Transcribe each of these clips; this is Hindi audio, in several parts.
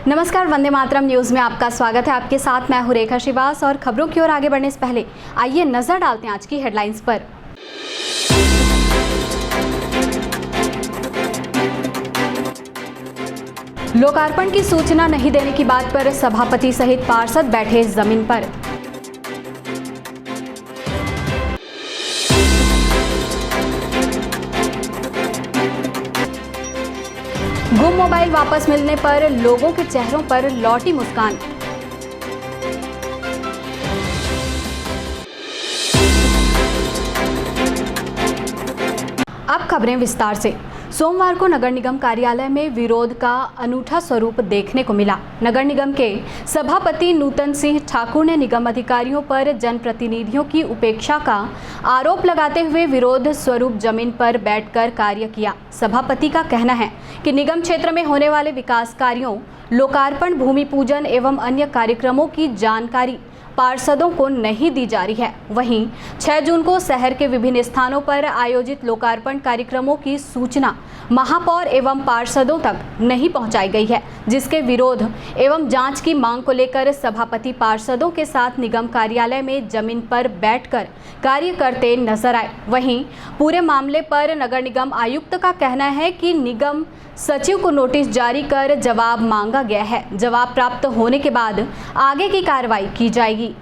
नमस्कार, वंदे मातरम न्यूज में आपका स्वागत है। आपके साथ मैं हूं रेखा श्रीवास और खबरों की ओर आगे बढ़ने से पहले आइए नजर डालते हैं आज की हेडलाइंस पर। लोकार्पण की सूचना नहीं देने की बात पर सभापति सहित पार्षद बैठे जमीन पर। गुम मोबाइल वापस मिलने पर लोगों के चेहरों पर लौटी मुस्कान। अब खबरें विस्तार से। सोमवार को नगर निगम कार्यालय में विरोध का अनूठा स्वरूप देखने को मिला। नगर निगम के सभापति नूतन सिंह ठाकुर ने निगम अधिकारियों पर जनप्रतिनिधियों की उपेक्षा का आरोप लगाते हुए विरोध स्वरूप जमीन पर बैठकर कार्य किया। सभापति का कहना है कि निगम क्षेत्र में होने वाले विकास कार्यों, लोकार्पण, भूमि पूजन एवं अन्य कार्यक्रमों की जानकारी पार्षदों को नहीं दी जा रही है। वहीं 6 जून को शहर के विभिन्न स्थानों पर आयोजित लोकार्पण कार्यक्रमों की सूचना महापौर एवं पार्षदों तक नहीं पहुंचाई गई है, जिसके विरोध एवं जांच की मांग को लेकर सभापति पार्षदों के साथ निगम कार्यालय में जमीन पर बैठकर कार्य करते नजर आए। वहीं पूरे मामले पर नगर निगम आयुक्त का कहना है कि निगम सचिव को नोटिस जारी कर जवाब मांगा गया है। जवाब प्राप्त होने के बाद आगे की कार्रवाई की जाएगी।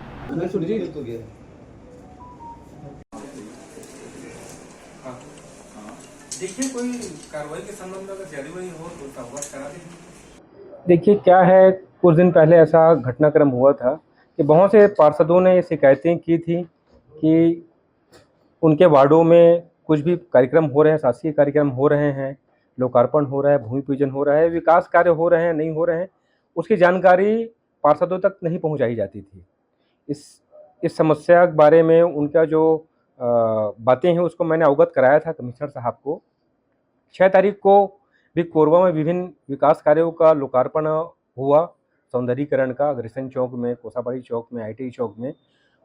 देखिए, कोई कार्रवाई के संबंध में अगर जरूरी हो तो अवगत करा दें। देखिए क्या है, कुछ दिन पहले ऐसा घटनाक्रम हुआ था कि बहुत से पार्षदों ने ये शिकायतें की थी कि उनके वार्डों में कुछ भी कार्यक्रम हो रहे हैं, शासकीय कार्यक्रम हो रहे हैं, लोकार्पण हो रहा है, भूमि पूजन हो रहा है, विकास कार्य हो रहे हैं, नहीं हो रहे हैं, उसकी जानकारी पार्षदों तक नहीं पहुंचाई जाती थी। इस समस्या के बारे में उनका जो बातें हैं उसको मैंने अवगत कराया था कमिश्नर साहब को। 6 तारीख को भी कोरबा में विभिन्न विकास कार्यों का लोकार्पण हुआ, सौंदर्यीकरण का, अग्रसेन चौक में, कोसाबाड़ी चौक में, ITI चौक में।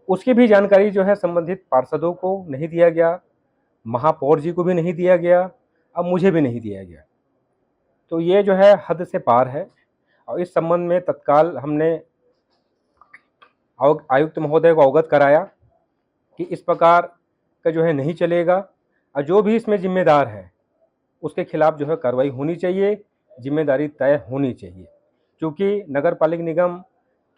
उसकी भी जानकारी जो है संबंधित पार्षदों को नहीं दिया गया, महापौर जी को भी नहीं दिया गया, अब मुझे भी नहीं दिया गया। तो ये जो है हद से पार है और इस संबंध में तत्काल हमने आयुक्त महोदय को अवगत कराया कि इस प्रकार का जो है नहीं चलेगा और जो भी इसमें जिम्मेदार है उसके खिलाफ जो है कार्रवाई होनी चाहिए, जिम्मेदारी तय होनी चाहिए। क्योंकि नगर पालिक निगम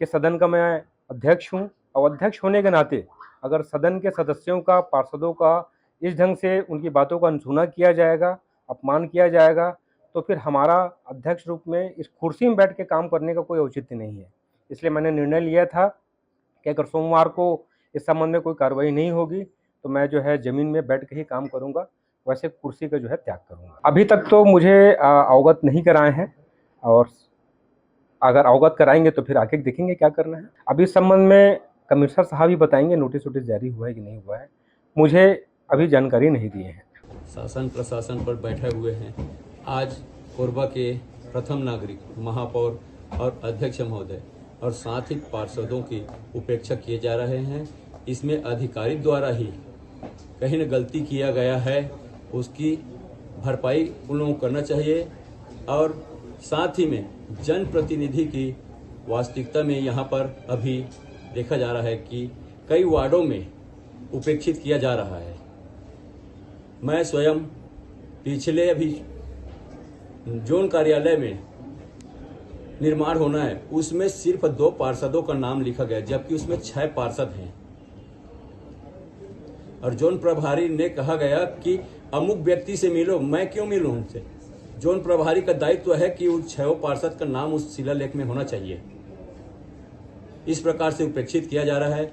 के सदन का मैं अध्यक्ष हूं और अध्यक्ष होने के नाते अगर सदन के सदस्यों का, पार्षदों का इस ढंग से उनकी बातों का अनसुना किया जाएगा, अपमान किया जाएगा, तो फिर हमारा अध्यक्ष रूप में इस कुर्सी में बैठ के काम करने का कोई औचित्य नहीं है। इसलिए मैंने निर्णय लिया था कि अगर सोमवार को इस संबंध में कोई कार्रवाई नहीं होगी तो मैं जो है ज़मीन में बैठ के ही काम करूँगा, वैसे कुर्सी का जो है त्याग करूँगा। अभी तक तो मुझे अवगत नहीं कराए हैं और अगर अवगत कराएंगे तो फिर आगे देखेंगे क्या करना है। अभी इस संबंध में कमिश्नर साहब ही बताएंगे नोटिस जारी हुआ है कि नहीं हुआ है, मुझे अभी जानकारी नहीं दी है। शासन प्रशासन पर बैठे हुए हैं। आज कोरबा के प्रथम नागरिक, महापौर और अध्यक्ष महोदय और साथ ही पार्षदों की उपेक्षा किए जा रहे हैं। इसमें अधिकारी द्वारा ही कहीं न गलती किया गया है, उसकी भरपाई उन लोगों को करना चाहिए और साथ ही में जनप्रतिनिधि की वास्तविकता में यहाँ पर अभी देखा जा रहा है कि कई वार्डों में उपेक्षित किया जा रहा है। मैं स्वयं पिछले अभी जोन कार्यालय में निर्माण होना है, उसमें सिर्फ 2 पार्षदों का नाम लिखा गया जबकि उसमें 6 पार्षद हैं और जोन प्रभारी ने कहा गया कि अमुक व्यक्ति से मिलो। मैं क्यों मिलूं उनसे? जोन प्रभारी का दायित्व है कि उन 6 पार्षद का नाम उस शिलालेख में होना चाहिए। इस प्रकार से उपेक्षित किया जा रहा है।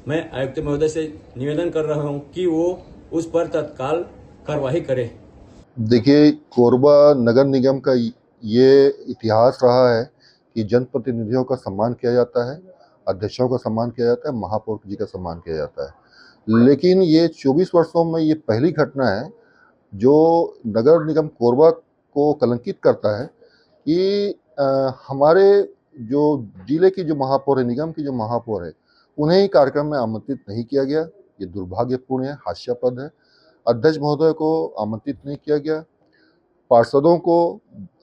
मैं आयुक्त महोदय से निवेदन कर रहा हूं कि वो उस पर तत्काल कार्रवाई करें। देखिए, कोरबा नगर निगम का ये इतिहास रहा है कि जनप्रतिनिधियों का सम्मान किया जाता है, अध्यक्षों का सम्मान किया जाता है, महापौर जी का सम्मान किया जाता है। लेकिन ये 24 वर्षों में ये पहली घटना है जो नगर निगम कोरबा को कलंकित करता है कि हमारे जो जिले की जो महापौर है, निगम की जो महापौर है, उन्हें ही कार्यक्रम में आमंत्रित नहीं किया गया। ये दुर्भाग्यपूर्ण है, हास्यास्पद है। अध्यक्ष महोदय को आमंत्रित नहीं किया गया, पार्षदों को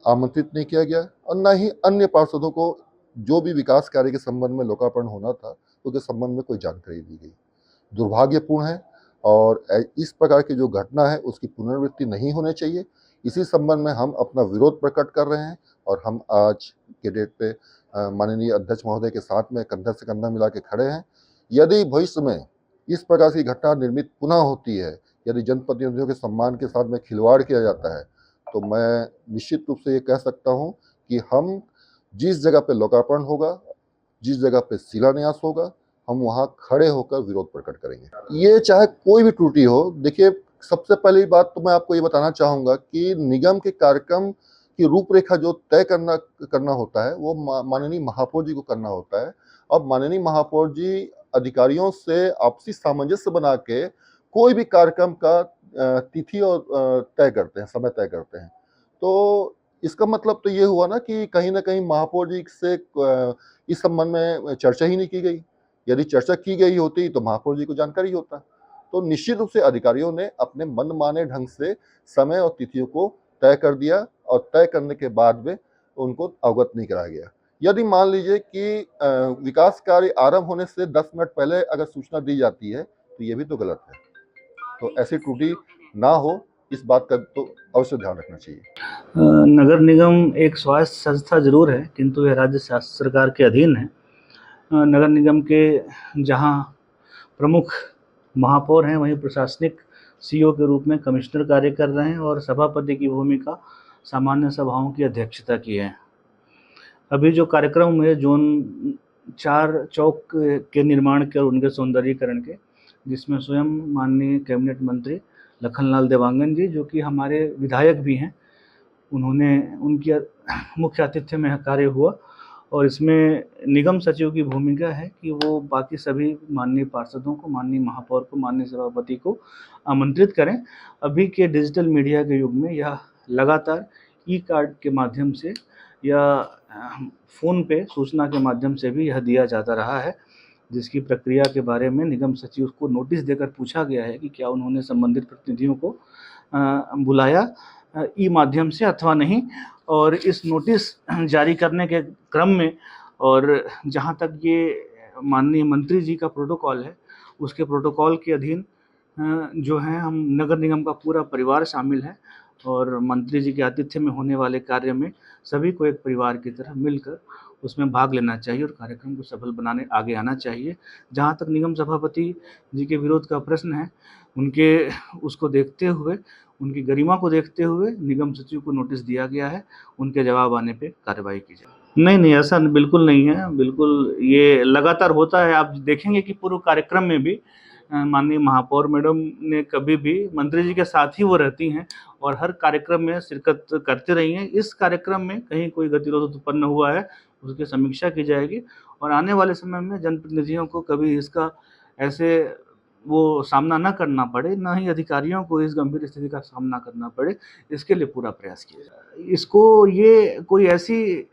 आमंत्रित नहीं किया गया और न ही अन्य पार्षदों को जो भी विकास कार्य के संबंध में लोकार्पण होना था उसके संबंध में कोई जानकारी दी गई। दुर्भाग्यपूर्ण है और इस प्रकार की जो घटना है उसकी पुनरावृत्ति नहीं होनी चाहिए। इसी संबंध में हम अपना विरोध प्रकट कर रहे हैं और हम आज के डेट पे माननीय अध्यक्ष महोदय के साथ में कंधा से कंधा मिला के खड़े हैं। यदि भविष्य में इस प्रकार की घटना निर्मित पुनः होती है, यदि जनप्रतिनिधियों के सम्मान के साथ में खिलवाड़ किया जाता है, तो मैं निश्चित रूप से ये कह सकता हूँ कि हम जिस जगह पे लोकार्पण होगा, जिस जगह पे शिलान्यास होगा, हम वहाँ खड़े होकर विरोध प्रकट करेंगे। ये चाहे कोई भी त्रुटि हो, देखिए सबसे पहली बात तो मैं आपको ये बताना चाहूँगा कि निगम के कार्यक्रम की रूपरेखा जो तय करना होता है वो माननीय महापौर जी को करना होता है और माननीय महापौर जी अधिकारियों से आपसी सामंजस्य बना के कोई भी कार्यक्रम का तिथि और तय करते हैं, समय तय करते हैं। तो इसका मतलब तो ये हुआ ना कि कहीं ना कहीं महापौर जी से इस संबंध में चर्चा ही नहीं की गई। यदि चर्चा की गई होती तो महापौर जी को जानकारी होता। तो निश्चित रूप से अधिकारियों ने अपने मनमाने ढंग से समय और तिथियों को तय कर दिया और तय करने के बाद में उनको अवगत नहीं कराया गया। यदि मान लीजिए कि विकास कार्य आरंभ होने से 10 मिनट पहले अगर सूचना दी जाती है तो ये भी तो गलत है। तो ऐसी त्रुटि ना हो, इस बात का तो अवश्य ध्यान रखना चाहिए। नगर निगम एक स्वायत्त संस्था जरूर है, किंतु यह राज्य सरकार के अधीन है। नगर निगम के जहां प्रमुख महापौर हैं, वहीं प्रशासनिक सीईओ के रूप में कमिश्नर कार्य कर रहे हैं और सभापति की भूमिका सामान्य सभाओं की अध्यक्षता की है। अभी जो कार्यक्रम हुए जोन 4 चौक के निर्माण के और उनके सौंदर्यीकरण के, जिसमें स्वयं माननीय कैबिनेट मंत्री लखनलाल देवांगन जी, जो कि हमारे विधायक भी हैं, उनकी मुख्य आतिथ्य में कार्य हुआ और इसमें निगम सचिव की भूमिका है कि वो बाकी सभी माननीय पार्षदों को, माननीय महापौर को, माननीय सभापति को आमंत्रित करें। अभी के डिजिटल मीडिया के युग में यह लगातार ई कार्ड के माध्यम से या फ़ोन पे सूचना के माध्यम से भी यह दिया जाता रहा है, जिसकी प्रक्रिया के बारे में निगम सचिव को नोटिस देकर पूछा गया है कि क्या उन्होंने संबंधित प्रतिनिधियों को बुलाया ई माध्यम से अथवा नहीं। और इस नोटिस जारी करने के क्रम में और जहां तक ये माननीय मंत्री जी का प्रोटोकॉल है, उसके प्रोटोकॉल के अधीन जो है हम नगर निगम का पूरा परिवार शामिल है और मंत्री जी के आतिथ्य में होने वाले कार्य में सभी को एक परिवार की तरह मिलकर उसमें भाग लेना चाहिए और कार्यक्रम को सफल बनाने आगे आना चाहिए। जहाँ तक निगम सभापति जी के विरोध का प्रश्न है, उसको देखते हुए, उनकी गरिमा को देखते हुए निगम सचिव को नोटिस दिया गया है। उनके जवाब आने पे कार्रवाई की जाए। नहीं, ऐसा बिल्कुल नहीं है। बिल्कुल ये लगातार होता है। आप देखेंगे कि पूर्व कार्यक्रम में भी माननीय महापौर मैडम ने कभी भी मंत्री जी के साथ ही वो रहती हैं और हर कार्यक्रम में शिरकत करती रही हैं। इस कार्यक्रम में कहीं कोई गतिरोध उत्पन्न हुआ है, उसकी समीक्षा की जाएगी और आने वाले समय में जनप्रतिनिधियों को कभी इसका ऐसे वो सामना न करना पड़े, ना ही अधिकारियों को इस गंभीर स्थिति का सामना करना पड़े, इसके लिए पूरा प्रयास किया जाए। इसको ये कोई ऐसी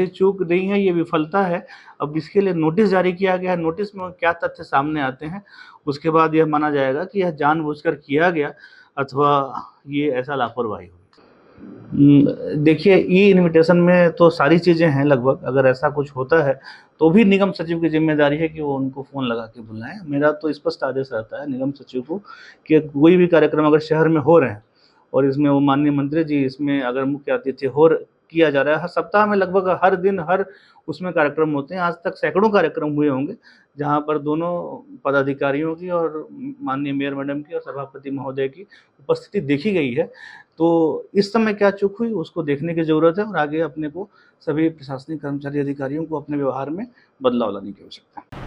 चूक नहीं है, ये विफलता है। अब इसके लिए नोटिस जारी किया गया है। नोटिस में क्या तथ्य सामने आते हैं, उसके बाद यह माना जाएगा कि यह जानबूझकर किया गया अथवा ये ऐसा लापरवाही हुई। देखिए, ई इन्विटेशन में तो सारी चीज़ें हैं लगभग। अगर ऐसा कुछ होता है तो भी निगम सचिव की जिम्मेदारी है कि वो उनको फ़ोन लगा के बुलाएं। मेरा तो स्पष्ट आदेश रहता है निगम सचिव को कि कोई भी कार्यक्रम अगर शहर में हो रहे हैं और इसमें वो माननीय मंत्री जी इसमें अगर मुख्य आतिथ्य किया जा रहा है, हर सप्ताह में लगभग हर दिन हर उसमें कार्यक्रम होते हैं। आज तक सैकड़ों कार्यक्रम हुए होंगे जहां पर दोनों पदाधिकारियों की और माननीय मेयर मैडम की और सभापति महोदय की उपस्थिति देखी गई है। तो इस समय क्या चूक हुई उसको देखने की ज़रूरत है और आगे अपने को सभी प्रशासनिक कर्मचारी अधिकारियों को अपने व्यवहार में बदलाव लाने की आवश्यकता है।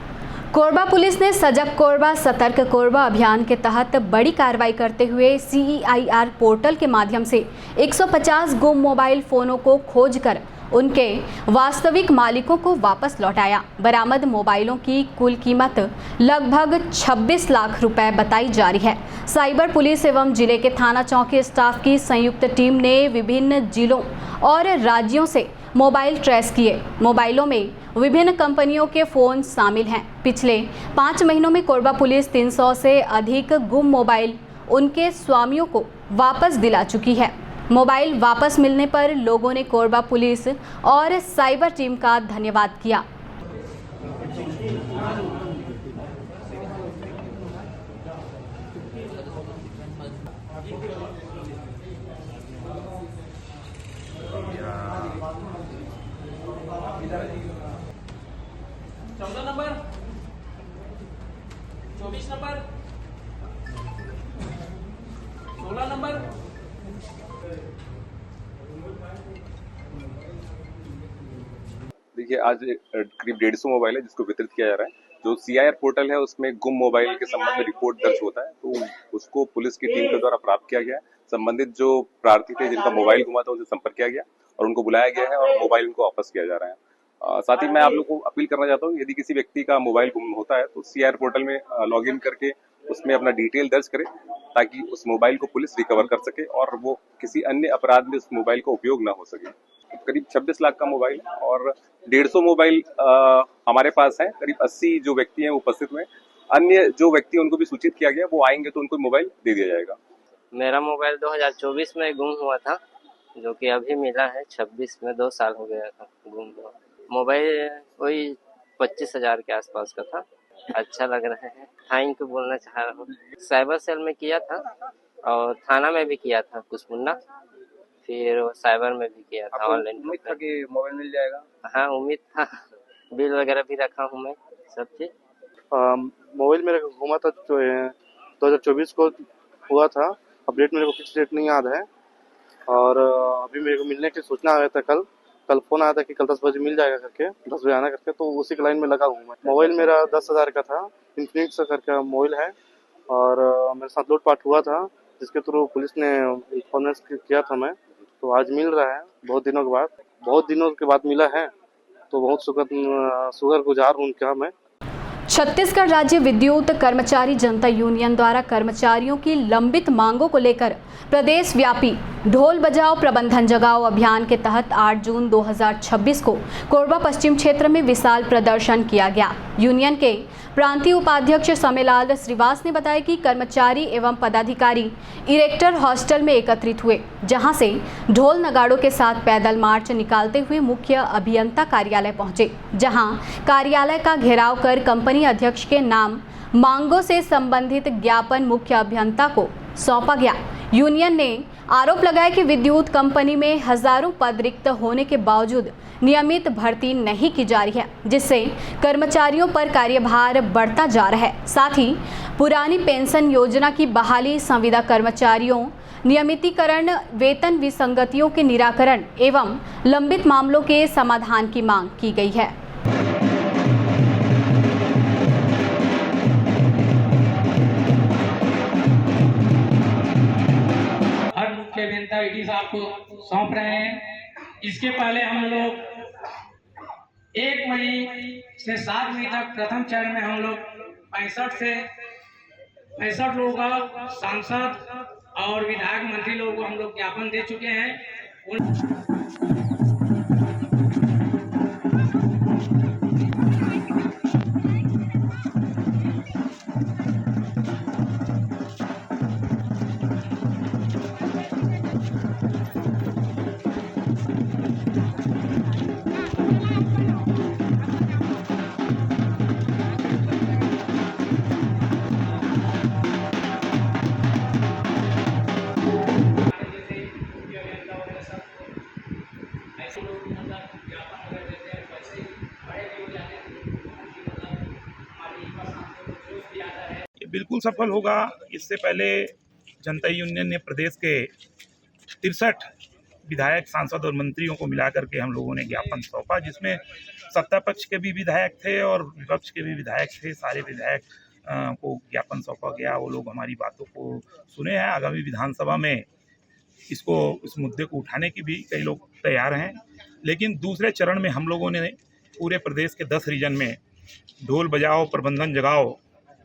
कोरबा पुलिस ने सजग कोरबा सतर्क कोरबा अभियान के तहत बड़ी कार्रवाई करते हुए CEIR पोर्टल के माध्यम से 150 गुम मोबाइल फ़ोनों को खोजकर उनके वास्तविक मालिकों को वापस लौटाया। बरामद मोबाइलों की कुल कीमत लगभग 26 लाख रुपए बताई जा रही है। साइबर पुलिस एवं जिले के थाना चौकी स्टाफ की संयुक्त टीम ने विभिन्न जिलों और राज्यों से मोबाइल ट्रेस किए। मोबाइलों में विभिन्न कंपनियों के फ़ोन शामिल हैं। पिछले 5 महीनों में कोरबा पुलिस 300 से अधिक गुम मोबाइल उनके स्वामियों को वापस दिला चुकी है। मोबाइल वापस मिलने पर लोगों ने कोरबा पुलिस और साइबर टीम का धन्यवाद किया। Number 24 number 16 number. देखिए आज करीब 150 मोबाइल है जिसको वितरित किया जा रहा है। जो CIR पोर्टल है उसमें गुम मोबाइल के संबंध में रिपोर्ट दर्ज होता है तो उसको पुलिस की टीम के द्वारा प्राप्त किया गया है। संबंधित जो प्रार्थी थे जिनका मोबाइल गुमा था उनसे संपर्क किया गया और उनको बुलाया गया है और मोबाइल उनको वापस किया जा रहा है। साथ ही मैं आप लोगों को अपील करना चाहता हूँ, यदि किसी व्यक्ति का मोबाइल गुम होता है तो CIR पोर्टल में लॉगिन करके उसमें अपना डिटेल दर्ज करे ताकि उस मोबाइल को पुलिस रिकवर कर सके और वो किसी अन्य अपराध में उस मोबाइल का उपयोग ना हो सके। करीब 26 लाख का मोबाइल और 150 मोबाइल हमारे पास है। करीब 80 जो व्यक्ति हैं वो उपस्थित हुए। अन्य जो व्यक्ति उनको भी सूचित किया गया, वो आएंगे तो उनको मोबाइल दे दिया जाएगा। मेरा मोबाइल 2024 में गुम हुआ था, जो कि अभी मिला है 26 में। 2 साल हो गया था गुम हुआ। मोबाइल कोई 25,000 के आसपास का था। अच्छा लग रहा है, थैंक यू बोलना चाह रहा हूँ। साइबर सेल में किया था और थाना में भी किया था कुसमुंडा, फिर साइबर में भी किया था। ऑनलाइन उम्मीद था कि मोबाइल मिल जाएगा? हाँ उम्मीद था, बिल वगैरह भी रखा हूँ मैं, सब चीज़। मोबाइल मेरे को घुमा था 2024 को हुआ था। अपडेट मेरे को फिक्स डेट नहीं याद है और अभी मेरे को मिलने की सूचना आया था। कल फोन आया था कि कल 10 बजे मिल जाएगा करके, 10 बजे आना करके, तो उसी के लाइन में लगा हूँ मैं। मोबाइल मेरा 10,000 का था, इन्फिनिक्स करके मोबाइल है और मेरे साथ लूटपाट हुआ था जिसके थ्रू पुलिस ने इन्फॉर्मेंस किया था मैं, तो आज मिल रहा है बहुत दिनों के बाद मिला है, तो बहुत शुक्रगुजार हूँ उनका मैं। छत्तीसगढ़ राज्य विद्युत कर्मचारी जनता यूनियन द्वारा कर्मचारियों की लंबित मांगों को लेकर प्रदेश व्यापी ढोल बजाओ प्रबंधन जगाओ अभियान के तहत 8 जून 2026 को कोरबा पश्चिम क्षेत्र में विशाल प्रदर्शन किया गया। यूनियन के प्रांतीय उपाध्यक्ष समेलाल श्रीवास ने बताया कि कर्मचारी एवं पदाधिकारी इरेक्टर हॉस्टल में एकत्रित हुए, जहां से ढोल नगाड़ों के साथ पैदल मार्च निकालते हुए मुख्य अभियंता कार्यालय पहुंचे, जहां कार्यालय का घेराव कर कंपनी अध्यक्ष के नाम मांगों से संबंधित ज्ञापन मुख्य अभियंता को सौंपा गया। यूनियन ने आरोप लगाया कि विद्युत कंपनी में हजारों पद रिक्त होने के बावजूद नियमित भर्ती नहीं की जा रही है, जिससे कर्मचारियों पर कार्यभार बढ़ता जा रहा है। साथ ही पुरानी पेंशन योजना की बहाली, संविदा कर्मचारियों नियमितीकरण, वेतन विसंगतियों के निराकरण एवं लंबित मामलों के समाधान की मांग की गई है। मुख्य अभियंता ईडी साहब को सौंप रहे हैं। इसके पहले हम लोग 1 मई से 7 मई तक प्रथम चरण में हम लोग 65 लोगों का सांसद और विधायक मंत्री लोगों को हम लोग ज्ञापन दे चुके हैं। बिल्कुल सफल होगा। इससे पहले जनता यूनियन ने प्रदेश के 63 विधायक, सांसद और मंत्रियों को मिलाकर के हम लोगों ने ज्ञापन सौंपा, जिसमें सत्ता पक्ष के भी विधायक थे और विपक्ष के भी विधायक थे। सारे विधायक को ज्ञापन सौंपा गया। वो लोग हमारी बातों को सुने हैं। आगामी विधानसभा में इस मुद्दे को उठाने की भी कई लोग तैयार हैं। लेकिन दूसरे चरण में हम लोगों ने पूरे प्रदेश के 10 रीजन में ढोल बजाओ प्रबंधन जगाओ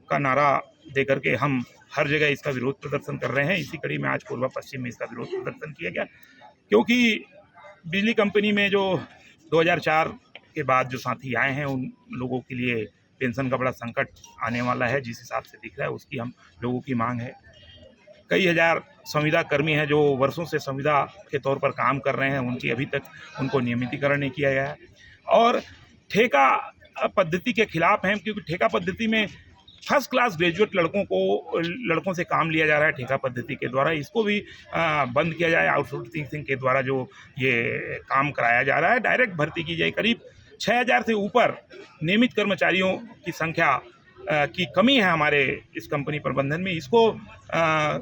का नारा देकर के हम हर जगह इसका विरोध प्रदर्शन कर रहे हैं। इसी कड़ी में आज कोरबा पश्चिम में इसका विरोध प्रदर्शन किया गया, क्योंकि बिजली कंपनी में जो 2004 के बाद जो साथी आए हैं उन लोगों के लिए पेंशन का बड़ा संकट आने वाला है। जिस हिसाब से दिख रहा है उसकी हम लोगों की मांग है। कई हजार संविदा कर्मी हैं जो वर्षों से संविदा के तौर पर काम कर रहे हैं, उनकी अभी तक उनको नियमितीकरण नहीं किया गया है। और ठेका पद्धति के खिलाफ हैं, क्योंकि ठेका पद्धति में फर्स्ट क्लास ग्रेजुएट लड़कों से काम लिया जा रहा है ठेका पद्धति के द्वारा। इसको भी बंद किया जाए। आउटसोर्सिंग के द्वारा जो ये काम कराया जा रहा है, डायरेक्ट भर्ती की जाए। करीब 6000 से ऊपर नियमित कर्मचारियों की संख्या की कमी है हमारे इस कंपनी प्रबंधन में। इसको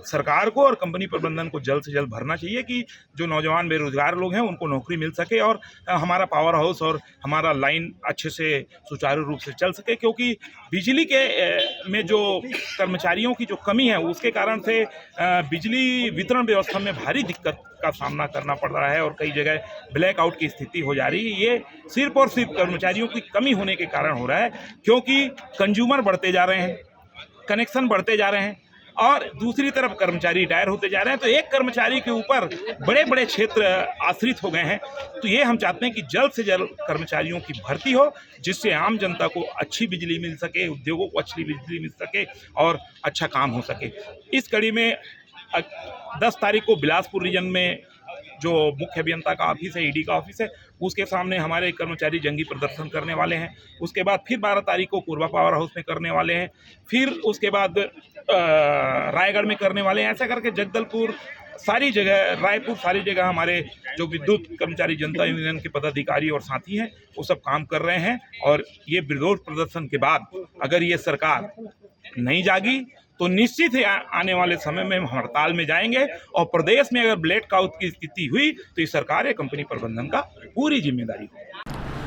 सरकार को और कंपनी प्रबंधन को जल्द से जल्द भरना चाहिए कि जो नौजवान बेरोजगार लोग हैं उनको नौकरी मिल सके और हमारा पावर हाउस और हमारा लाइन अच्छे से सुचारू रूप से चल सके। क्योंकि बिजली के में जो कर्मचारियों की जो कमी है उसके कारण से बिजली वितरण व्यवस्था में भारी दिक्कत का सामना करना पड़ रहा है और कई जगह ब्लैकआउट की स्थिति हो जा रही है। ये सिर्फ और सिर्फ कर्मचारियों की कमी होने के कारण हो रहा है, क्योंकि कंज्यूमर बढ़ते जा रहे हैं, कनेक्शन बढ़ते जा रहे हैं और दूसरी तरफ कर्मचारी रिटायर होते जा रहे हैं। तो एक कर्मचारी के ऊपर बड़े बड़े क्षेत्र आश्रित हो गए हैं। तो ये हम चाहते हैं कि जल्द से जल्द कर्मचारियों की भर्ती हो, जिससे आम जनता को अच्छी बिजली मिल सके, उद्योगों को अच्छी बिजली मिल सके और अच्छा काम हो सके। इस कड़ी में 10 तारीख को बिलासपुर रीजन में जो मुख्य अभियंता का ऑफिस है, ईडी का ऑफिस है, उसके सामने हमारे कर्मचारी जंगी प्रदर्शन करने वाले हैं। उसके बाद फिर 12 तारीख को कोरबा पावर हाउस में करने वाले हैं, फिर उसके बाद रायगढ़ में करने वाले हैं। ऐसा करके जगदलपुर सारी जगह, रायपुर सारी जगह हमारे जो विद्युत कर्मचारी जनता यूनियन के पदाधिकारी और साथी हैं वो सब काम कर रहे हैं। और ये विरोध प्रदर्शन के बाद अगर ये सरकार नहीं जागी तो निश्चित ही आने वाले समय में हम हड़ताल में जाएंगे और प्रदेश में अगर ब्लैकआउट की स्थिति हुई तो इस सरकार या कंपनी प्रबंधन का पूरी जिम्मेदारी होगी।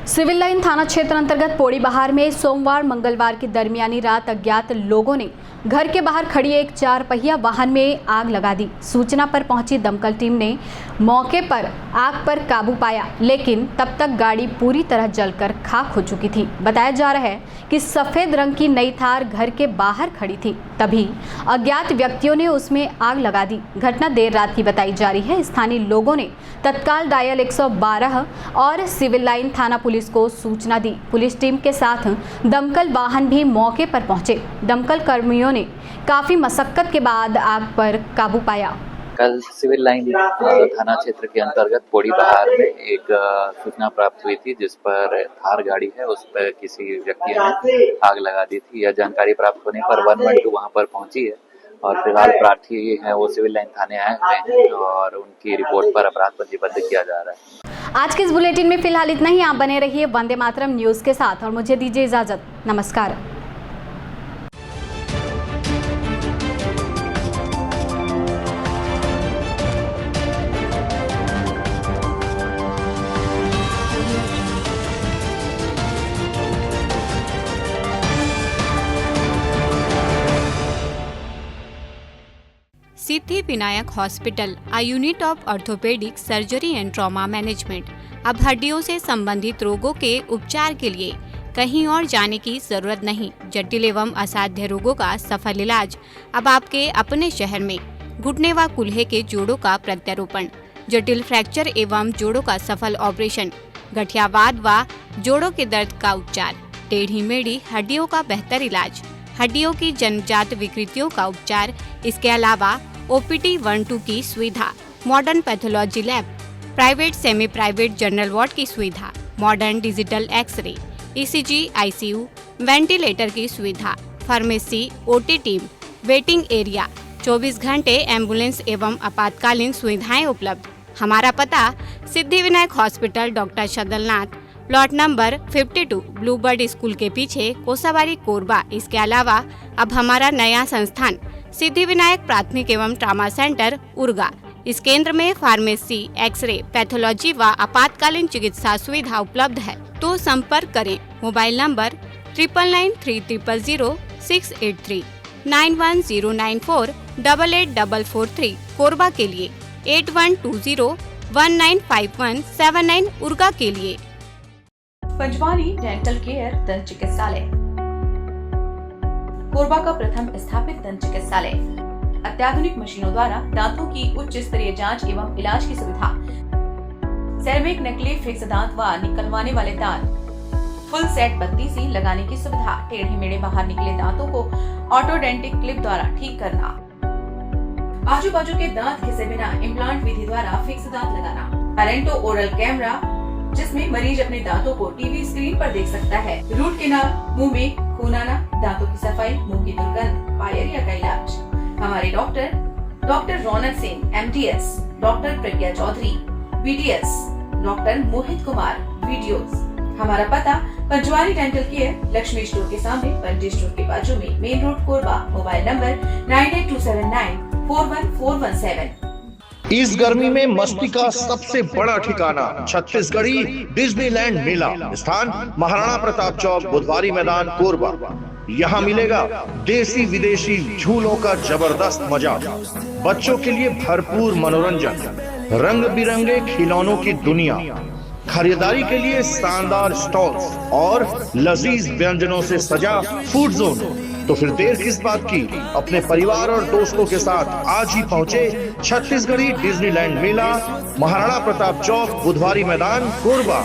सिविल लाइन थाना क्षेत्र अंतर्गत पोड़ी बहार में सोमवार मंगलवार की दरमियानी रात अज्ञात लोगों ने घर के बाहर खड़ी एक 4 पहिया वाहन में आग लगा दी। सूचना पर पहुंची दमकल टीम ने मौके पर आग पर काबू पाया, लेकिन तब तक गाड़ी पूरी तरह जलकर खाक हो चुकी थी। बताया जा रहा है कि सफेद रंग की नई थार घर के बाहर खड़ी थी, तभी अज्ञात व्यक्तियों ने उसमें आग लगा दी। घटना देर रात की बताई जा रही है। स्थानीय लोगों ने तत्काल डायल 112 और सिविल लाइन थाना पुलिस को सूचना दी। पुलिस टीम के साथ दमकल वाहन भी मौके पर पहुंचे। दमकल कर्मियों ने काफी मशक्कत के बाद आग पर काबू पाया। कल सिविल लाइन थाना क्षेत्र के अंतर्गत पोड़ी बहार में एक सूचना प्राप्त हुई थी, जिस पर थार गाड़ी है उस पर किसी व्यक्ति ने आग लगा दी थी। यह जानकारी प्राप्त होने पर 112 वहां पर पहुंची है और फिलहाल प्रार्थी हैं वो सिविल लाइन थाने आए हुए हैं और उनकी रिपोर्ट पर अपराध पंजीबद्ध किया जा रहा है। आज के इस बुलेटिन में फिलहाल इतना ही। आप बने रहिए वंदे मातरम न्यूज के साथ और मुझे दीजिए इजाजत। नमस्कार। Siddhi Vinayak hospital, a unit of orthopaedic surgery and trauma management. अब हड्डियों से संबंधित रोगों के उपचार के लिए कहीं और जाने की जरूरत नहीं। जटिल एवं असाध्य रोगों का सफल इलाज अब आपके अपने शहर में। घुटने व कूल्हे के जोड़ों का प्रत्यारोपण, जटिल फ्रैक्चर एवं जोड़ों का सफल ऑपरेशन, गठियावाद व जोड़ों के दर्द का उपचार, टेढ़ी मेढ़ी हड्डियों का बेहतर इलाज, हड्डियों की जन्मजात विकृतियों का उपचार। इसके अलावा OPD 1-2 की सुविधा, modern pathology lab, private semi private general ward की सुविधा, modern digital X ray, ECG, ICU, ventilator की सुविधा, pharmacy, OT team, waiting area, 24 घंटे एम्बुलेंस एवं आपातकालीन सुविधाएं उपलब्ध। हमारा पता Siddhi Vinayak hospital, doctor Shadalnath, plot number 52, Bluebird school के पीछे, कोसाबारी, कोरबा। इसके अलावा अब हमारा नया संस्थान सिद्धि विनायक प्राथमिक एवं ट्रामा सेंटर, उर्गा। इस केंद्र में फार्मेसी, एक्सरे, पैथोलॉजी व आपातकालीन चिकित्सा सुविधा उपलब्ध है। तो संपर्क करें। मोबाइल नंबर 9993000683, 9109488443, कोरबा के लिए 8120195179, उर्गा के लिए। पंजवानी डेंटल केयर दंत चिकित्सालय, कोरबा का प्रथम स्थापित दंत चिकित्सालय। अत्याधुनिक मशीनों द्वारा दांतों की उच्च स्तरीय जांच एवं इलाज की सुविधा, सेरेमिक नकली फिक्स दांत व निकलवाने वाले दांत, फुल सेट बत्ती सी लगाने की सुविधा, टेढ़े मेढ़े बाहर निकले दांतों को ऑटोडेंटिक क्लिप द्वारा ठीक करना, आजू बाजू के दांत घिसे बिना इम्प्लांट विधि द्वारा फिक्स दांत लगाना, पेरेंटो ओरल कैमरा जिसमें मरीज अपने दांतों को टीवी स्क्रीन पर देख सकता है, रूट कैनाल, मुंह में खून आना, दांतों की सफाई, मुंह की दुर्गंध, पायरिया का इलाज। हमारे डॉक्टर रौनक सिंह MDS, डॉक्टर प्रज्ञा Chaudhary BDS, doctor Mohit Kumar VDOs। हमारा पता पंचवारी डेंटल केयर, लक्ष्मी स्टोर के सामने, पंटी स्टोर के बाजू में, main road Korba. Mobile number 9827941417। इस गर्मी में मस्ती का सबसे बड़ा ठिकाना छत्तीसगढ़ी डिज्नीलैंड मेला, स्थान महाराणा प्रताप चौक, बुधवारी मैदान, कोरबा। यहाँ मिलेगा देसी विदेशी झूलों का जबरदस्त मजा, बच्चों के लिए भरपूर मनोरंजन, रंग बिरंगे खिलौनों की दुनिया, खरीदारी के लिए शानदार स्टॉल्स और लजीज व्यंजनों से सजा फूड जोन। तो फिर देर किस बात की, अपने परिवार और दोस्तों के साथ आज ही पहुंचे छत्तीसगढ़ी डिज्नीलैंड मेला, महाराणा प्रताप चौक, बुधवारी मैदान, कोरबा।